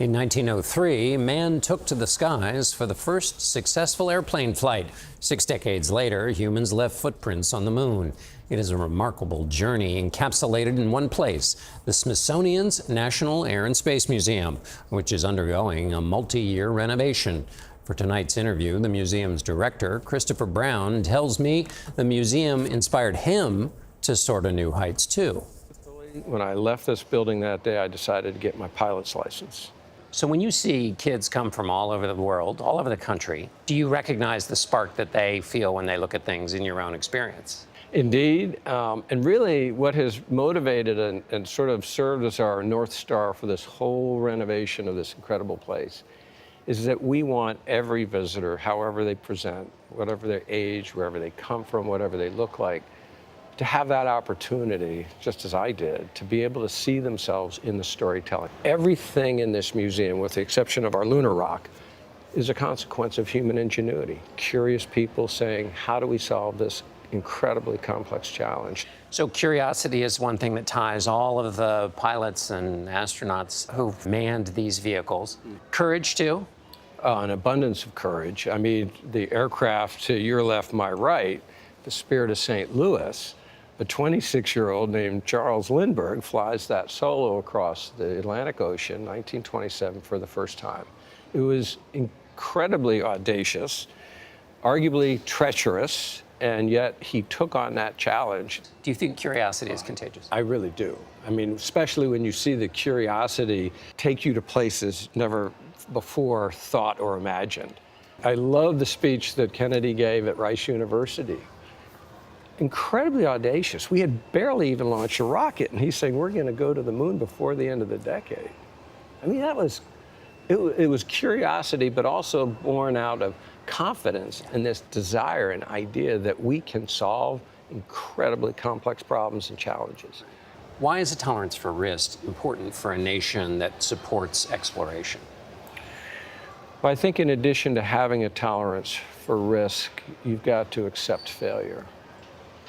In 1903, man took to the skies for the first successful airplane flight. 6 decades later, humans left footprints on the moon. It is a remarkable journey encapsulated in one place, the Smithsonian's National Air and Space Museum, which is undergoing a multi-year renovation. For tonight's interview, the museum's director, Christopher Browne, tells me the museum inspired him to soar to new heights, too. When I left this building that day, I decided to get my pilot's license. So when you see kids come from all over the world, all over the country, do you recognize the spark that they feel when they look at things in your own experience? Indeed, and really what has motivated and sort of served as our North Star for this whole renovation of this incredible place is that we want every visitor, however they present, whatever their age, wherever they come from, whatever they look like, to have that opportunity, just as I did, to be able to see themselves in the storytelling. Everything in this museum, with the exception of our lunar rock, is a consequence of human ingenuity. Curious people saying, how do we solve this incredibly complex challenge? So curiosity is one thing that ties all of the pilots and astronauts who've manned these vehicles. Courage, too? An abundance of courage. I mean, the aircraft to your left, my right, the Spirit of St. Louis, a 26-year-old named Charles Lindbergh flies that solo across the Atlantic Ocean, 1927, for the first time. It was incredibly audacious, arguably treacherous, and yet he took on that challenge. Do you think curiosity is contagious? I really do. I mean, especially when you see the curiosity take you to places never before thought or imagined. I love the speech that Kennedy gave at Rice University. Incredibly audacious. We had barely even launched a rocket, and he's saying we're going to go to the moon before the end of the decade. I mean, it was curiosity, but also born out of confidence and this desire and idea that we can solve incredibly complex problems and challenges. Why is a tolerance for risk important for a nation that supports exploration? Well, I think in addition to having a tolerance for risk, you've got to accept failure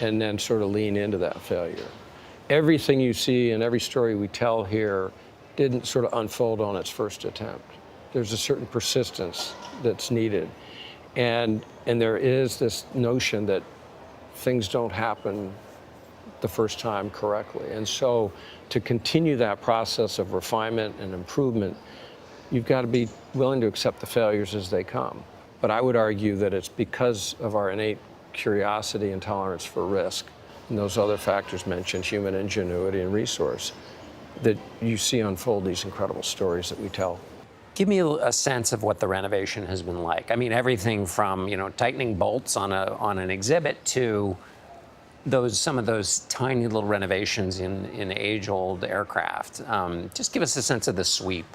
and then sort of lean into that failure. Everything you see and every story we tell here didn't sort of unfold on its first attempt. There's a certain persistence that's needed. And there is this notion that things don't happen the first time correctly. And so to continue that process of refinement and improvement, you've got to be willing to accept the failures as they come. But I would argue that it's because of our innate curiosity and tolerance for risk, and those other factors mentioned, human ingenuity and resource, that you see unfold these incredible stories that we tell. Give me a sense of what the renovation has been like. I mean, everything from, tightening bolts on an exhibit to some of those tiny little renovations in age-old aircraft. Just give us a sense of the sweep.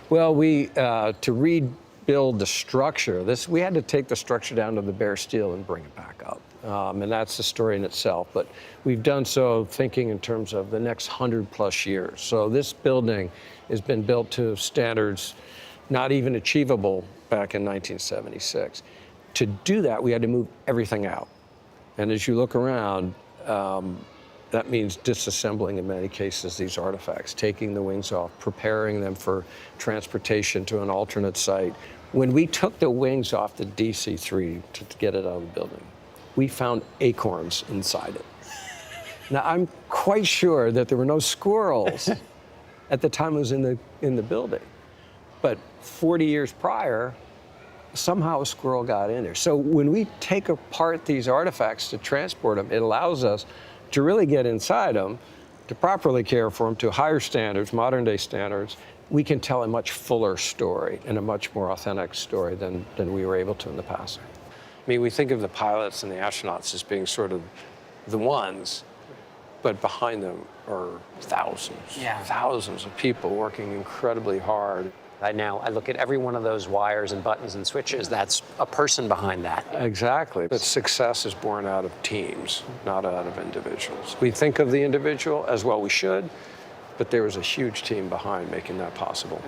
Well, to rebuild the structure, we had to take the structure down to the bare steel and bring it back up. And that's the story in itself. But we've done so thinking in terms of the next 100+ years. So this building has been built to standards not even achievable back in 1976. To do that, we had to move everything out. And as you look around, that means disassembling, in many cases, these artifacts, taking the wings off, preparing them for transportation to an alternate site. When we took the wings off the DC-3 to get it out of the building, we found acorns inside it. Now, I'm quite sure that there were no squirrels at the time it was in the building. But 40 years prior, somehow a squirrel got in there. So when we take apart these artifacts to transport them, it allows us to really get inside them, to properly care for them to higher standards, modern day standards. We can tell a much fuller story and a much more authentic story than we were able to in the past. I mean, we think of the pilots and the astronauts as being sort of the ones, but behind them are thousands of people working incredibly hard. I look at every one of those wires and buttons and switches. That's a person behind that. Exactly. But success is born out of teams, not out of individuals. We think of the individual as well we should, but there was a huge team behind making that possible.